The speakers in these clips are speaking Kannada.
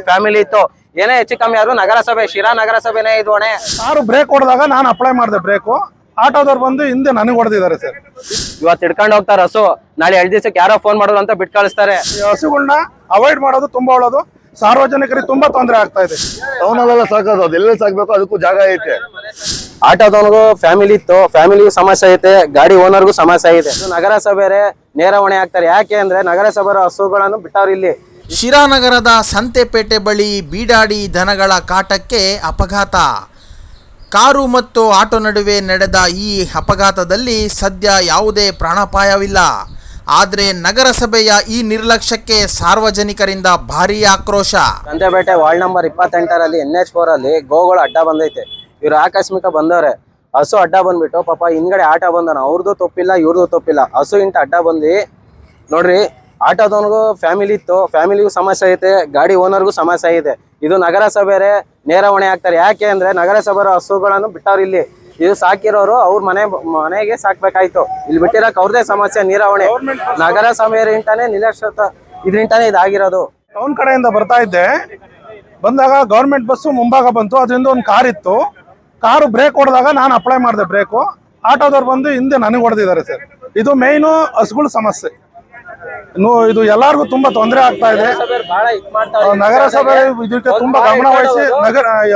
ಫ್ಯಾಮಿಲಿ ಇತ್ತು, ಏನೇ ಹೆಚ್ಚು ಕಮ್ಮಿ ಆದ್ರೂ ನಗರಸಭೆ ಶಿರಾ ನಗರಸಭೆನೇ ಇದು ಅಣೆ. ಕಾರು ಬ್ರೇಕ್ ಹೊಡೆದಾಗ ನಾನು ಅಪ್ಲೈ ಮಾಡಿದೆ ಬ್ರೇಕು, ಆಟೋದವ್ರು ಬಂದು ಹಿಂದೆ ನನಗೆ ಹೊಡೆದಿದ್ದಾರೆ ಸರ್. ಇವತ್ತು ಹಿಡ್ಕೊಂಡು ಹೋಗ್ತಾರೆ ಹಸು, ನಾಳೆ 2 ದಿವಸಕ್ಕೆ ಯಾರೋ ಫೋನ್ ಮಾಡೋದು ಅಂತ ಬಿಟ್ಟು ಕಳಿಸ್ತಾರೆ. ಈ ಹಸುಗಳನ್ನ ಅವಾಯ್ಡ್ ಮಾಡೋದು ತುಂಬಾ ಒಳ್ಳೇದು, ಸಾರ್ವಜನಿಕರಿಗೆ ತುಂಬಾ ತೊಂದರೆ ಆಗ್ತಾ ಇದೆ. ಟೌನಲ್ಲೆಲ್ಲ ಸಾಕೋದು, ಅದು ಎಲ್ಲೆಲ್ಲಿ ಸಾಕ್ಬೇಕು ಅದಕ್ಕೂ ಜಾಗ ಐತೆ. ಆಟೋದವನಿಗೂ ಫ್ಯಾಮಿಲಿ ಇತ್ತು, ಫ್ಯಾಮಿಲಿಗೂ ಸಮಸ್ಯೆ ಐತೆ, ಗಾಡಿ ಓನರ್ಗೂ ಸಮಸ್ಯೆ ಐತೆ. ನಗರಸಭೆ ನೇರ ಹೊಣೆ ಆಗ್ತಾರೆ. ಯಾಕೆ ಅಂದ್ರೆ ನಗರಸಭೆ ಹಸುಗಳನ್ನು ಬಿಟ್ಟವ್ರು ಇಲ್ಲಿ. ಶಿರಾನಗರದ ಸಂತೆಪೇಟೆ ಬಳಿ ಬೀಡಾಡಿ ದನಗಳ ಕಾಟಕ್ಕೆ ಅಪಘಾತ. ಕಾರು ಮತ್ತು ಆಟೋ ನಡುವೆ ನಡೆದ ಈ ಅಪಘಾತದಲ್ಲಿ ಸದ್ಯ ಯಾವುದೇ ಪ್ರಾಣಾಪಾಯವಿಲ್ಲ. ಆದರೆ ನಗರಸಭೆಯ ಈ ನಿರ್ಲಕ್ಷ್ಯಕ್ಕೆ ಸಾರ್ವಜನಿಕರಿಂದ ಭಾರೀ ಆಕ್ರೋಶ. ಸಂತೆಪೇಟೆ ವಾರ್ಡ್ ನಂಬರ್ 28ರಲ್ಲಿ NH4 ಅಲ್ಲಿ ಗೋಗಳು ಅಡ್ಡ ಬಂದೈತೆ. ಇವ್ರು ಆಕಸ್ಮಿಕ ಬಂದವ್ರೆ, ಹಸು ಅಡ್ಡ ಬಂದ್ಬಿಟ್ಟು ಪಾಪ ಹಿಂದ್ಗಡೆ ಆಟೋ ಬಂದನ, ಅವ್ರದ್ದು ತಪ್ಪಿಲ್ಲ ಇವ್ರದ್ದು ತಪ್ಪಿಲ್ಲ. ಹಸು ಇಂಟ ಅಡ್ಡ ಬಂದು ನೋಡ್ರಿ, ಆಟೋದವನಿಗೂ ಫ್ಯಾಮಿಲಿ ಇತ್ತು, ಫ್ಯಾಮಿಲಿಗೂ ಸಮಸ್ಯೆ ಐತೆ, ಗಾಡಿ ಓನರ್ಗೂ ಸಮಸ್ಯೆ ಐತೆ. ಇದು ನಗರಸಭೆ ನೇರ ಹೊಣೆ ಆಗ್ತಾರೆ. ಯಾಕೆ ಅಂದ್ರೆ ನಗರಸಭೆ ಹಸುಗಳನ್ನು ಬಿಟ್ಟವ್ರು ಇಲ್ಲಿ. ಇದು ಸಾಕಿರೋರು ಅವ್ರ ಮನೆಗೆ ಸಾಕ್ಬೇಕಾಯ್ತು, ಇಲ್ಲಿ ಬಿಟ್ಟಿರಕ್ ಅವ್ರದೇ ಸಮಸ್ಯೆ. ನೀರ ಹೊಣೆ ನಗರಸಭೆ ಇಂಟಾನೆ ನಿರ್ಲಕ್ಷ್ಯ, ಇದ್ರಿಂಟಾನೆ ಇದಾಗಿರೋದು. ಟೌನ್ ಕಡೆಯಿಂದ ಬರ್ತಾ ಇದ್ದೆ, ಬಂದಾಗ ಗೌರ್ಮೆಂಟ್ ಬಸ್ಸು ಮುಂಭಾಗ ಬಂತು, ಅದರಿಂದ ಒಂದು ಕಾರ್ ಇತ್ತು. ಕಾರು ಬ್ರೇಕ್ ಹೊಡೆದಾಗ ನಾನು ಅಪ್ಲೈ ಮಾಡಿದೆ ಬ್ರೇಕು, ಆಟೋದವ್ರು ಬಂದು ಹಿಂದೆ ನನಗೆ ಹೊಡೆದಿದ್ದಾರೆ ಸರ್. ಇದು ಮೇಯ್ನು ಹಸುಗಳ ಸಮಸ್ಯೆ. ಇದು ಎಲ್ಲಾರ್ಗು ತುಂಬಾ ತೊಂದರೆ ಆಗ್ತಾ ಇದೆ. ನಗರಸಭೆ ಇದಕ್ಕೆ ತುಂಬಾ ಗಮನ ವಹಿಸಿ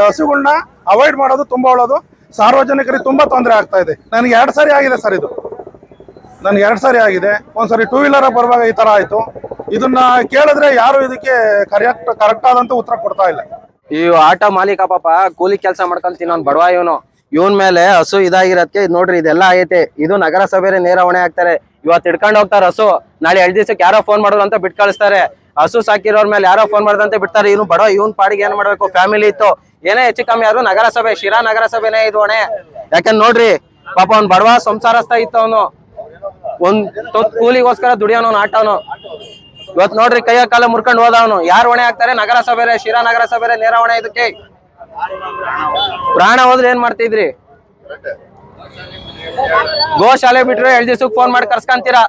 ಹಸುಗಳನ್ನ ಅವಾಯ್ಡ್ ಮಾಡೋದು ತುಂಬಾ ಒಳ್ಳೇದು, ಸಾರ್ವಜನಿಕರಿಗೆ ತುಂಬಾ ತೊಂದರೆ ಆಗ್ತಾ ಇದೆ. ನನಗೆ 2 ಸಾರಿ ಆಗಿದೆ ಸರ್, ಇದು ನನಗೆ 2 ಸಾರಿ ಆಗಿದೆ. ಒಂದ್ಸರಿ 2 ವೀಲರ್ ಬರುವಾಗ ಈ ತರ ಆಯ್ತು. ಇದನ್ನ ಕೇಳಿದ್ರೆ ಯಾರು ಇದಕ್ಕೆ ಕರೆಕ್ಟ್ ಆದಂತ ಉತ್ತರ ಕೊಡ್ತಾ ಇಲ್ಲ. ಈ ಆಟೋ ಮಾಲೀಕ ಪಾಪ ಕೂಲಿ ಕೆಲಸ ಮಾಡ್ಕೊಂತೀನಿ, ಅವ್ನು ಬಡವ ಇವನ್ ಮೇಲೆ ಹಸು ಇದಾಗಿರೋದಕ್ಕೆ ನೋಡ್ರಿ ಇದೆಲ್ಲ ಆಗೈತೆ. ಇದು ನಗರಸಭೆ ನೇರ ಹೊಣೆ ಆಗ್ತಾರೆ. ಇವತ್ತು ಹಿಡ್ಕೊಂಡು ಹೋಗ್ತಾರೆ ಹಸು, ನಾಳೆ 2 ದಿವಸಕ್ಕೆ ಯಾರೋ ಫೋನ್ ಮಾಡೋದು ಅಂತ ಬಿಟ್ಟು ಕಳಿಸ್ತಾರೆ. ಹಸು ಸಾಕಿರೋರ್ ಮೇಲೆ ಯಾರೋ ಫೋನ್ ಮಾಡ್ದಂತೆ ಬಿಡ್ತಾರೆ. ಇವನು ಬಡವ, ಇವನ್ ಪಾಡಿಗೆ ಏನ್ ಮಾಡ್ಬೇಕು, ಫ್ಯಾಮಿಲಿ ಇತ್ತು, ಏನೇ ಹೆಚ್ಚು ಕಮ್ಮಿ ಆದ್ರೂ ನಗರಸಭೆ ಶಿರಾ ನಗರಸಭೆನೇ ಇದು ಹೊಣೆ. ಯಾಕಂದ್ರೆ ನೋಡ್ರಿ ಪಾಪ ಅವ್ನ್ ಬಡವ ಸಂಸಾರಸ್ಥ ಇತ್ತು, ಅವನು ಒಂದ್ ಕೂಲಿಗೋಸ್ಕರ ದುಡಿಯೋನು ಆಟೋನು. ಇವತ್ ನೋಡ್ರಿ ಕೈಯ ಕಾಲ ಮುರ್ಕೊಂಡು ಹೋದವನು. ಯಾರು ಹೊಣೆ ಆಗ್ತಾರೆ? ನಗರಸಭೆ, ಶಿರಾ ನಗರಸಭೆ ನೇರ ಹೊಣೆ. ಇದಕ್ಕೆ ಪ್ರಾಣ ಹೋದ್ರೆ ಏನ್ ಮಾಡ್ತಿದ್ರಿ? ಗೋಶಾಲೆ ಬಿಟ್ರೆ 2 ದಿವಸಕ್ಕೆ ಫೋನ್ ಮಾಡಿ ಕರ್ಸ್ಕೊಂತೀರಾ,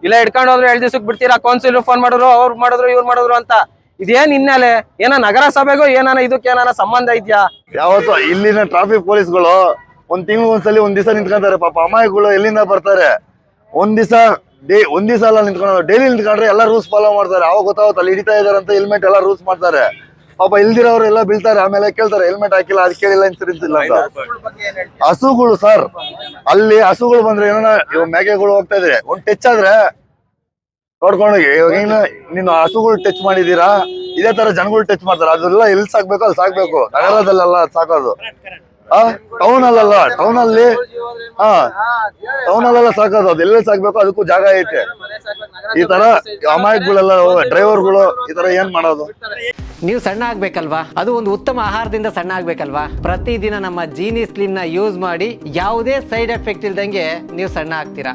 ಇಲ್ಲ ಹಿಡ್ಕೊಂಡು ಹೋದ್ರು 2 ದಿವಸಕ್ಕೆ ಬಿಡ್ತೀರಾ. ಕೌನ್ಸಿಲ್ ಫೋನ್ ಮಾಡಿದ್ರು, ಅವ್ರು ಮಾಡಿದ್ರು, ಇವ್ರು ಮಾಡಿದ್ರು ಅಂತ. ಇದೇನ್ ಹಿನ್ನೆಲೆ? ಏನ ನಗರಸಭೆಗೂ ಏನಾನ ಇದಕ್ಕೆ ಏನಾನ ಸಂಬಂಧ ಇದ್ಯಾ? ಯಾವತ್ತು ಇಲ್ಲಿನ ಟ್ರಾಫಿಕ್ ಪೊಲೀಸ್ಗಳು ಒಂದ್ ದಿವಸ ನಿಂತ್ಕೊಂತಾರೆ. ಪಾಪ ಅಮಾಯಕಗಳು ಎಲ್ಲಿಂದ ಬರ್ತಾರೆ? ಒಂದ್ ದಿವಸ ಎಲ್ಲ ನಿಂತ್ಕೊಂಡು ಡೈಲಿ ನಿಂತ್ಕೊಂಡ್ರೆ ಎಲ್ಲ ರೂಲ್ಸ್ ಫಾಲೋ ಮಾಡ್ತಾರೆ. ಅವಾಗ ಗೊತ್ತಾಗುತ್ತೆ ಅಲ್ಲಿ ಹಿಡಿತಾ ಇದಾರೆ ಅಂತ ಹೆಲ್ಮೆಟ್ ಎಲ್ಲ ರೂಲ್ಸ್ ಮಾಡ್ತಾರೆ. ಪಾಪ ಇಲ್ದಿರೋರು ಎಲ್ಲ ಬೀಳ್ತಾರೆ, ಆಮೇಲೆ ಕೇಳ್ತಾರೆ ಹೆಲ್ಮೆಟ್ ಹಾಕಿಲ್ಲ, ಅದು ಕೇಳಿಲ್ಲ, ಇನ್ಸೂರೆನ್ಸ್ ಇಲ್ಲ ಅಂತ. ಹಸುಗಳು ಸರ್, ಅಲ್ಲಿ ಹಸುಗಳು ಬಂದ್ರೆ ಏನೋ ಮೇಕೆಗಳು ಹೋಗ್ತಾ ಇದ್ರೆ ಒಂದ್ ಟಚ್ ಆದ್ರೆ ನೋಡ್ಕೊಂಡೋಗಿ. ಇವಾಗ ನೀನು ಹಸುಗಳು ಟಚ್ ಮಾಡಿದೀರಾ, ಇದೇ ತರ ಜನಗಳು ಟಚ್ ಮಾಡ್ತಾರೆ. ಅದೆಲ್ಲ ಎಲ್ಲಿ ಸಾಕ್ಬೇಕು ಅಲ್ಲಿ ಸಾಕ್ಬೇಕು, ನಗರದಲ್ಲೆಲ್ಲ ಸಾಕೋದು. ಟೌನಲ್ಲೆಲ್ಲ ಸಾಕೋದು, ಅದು ಎಲ್ಲೆಲ್ಲಿ ಸಾಕ್ಬೇಕು ಅದಕ್ಕೂ ಜಾಗ ಐತೆ. ಈ ತರ ಅಮಾಯಕಗಳೆಲ್ಲ ಡ್ರೈವರ್ಗಳು ಈ ತರ ಏನ್ ಮಾಡೋದು? ನೀವು ಸಣ್ಣ ಆಗ್ಬೇಕಲ್ವಾ? ಅದು ಒಂದು ಉತ್ತಮ ಆಹಾರದಿಂದ ಸಣ್ಣ ಆಗ್ಬೇಕಲ್ವಾ? ಪ್ರತಿದಿನ ನಮ್ಮ ಜೀನಿ ಸ್ಲಿಮ್ ನ ಯೂಸ್ ಮಾಡಿ ಯಾವುದೇ ಸೈಡ್ ಎಫೆಕ್ಟ್ ಇಲ್ದಂಗೆ ನೀವು ಸಣ್ಣ ಆಗ್ತೀರಾ.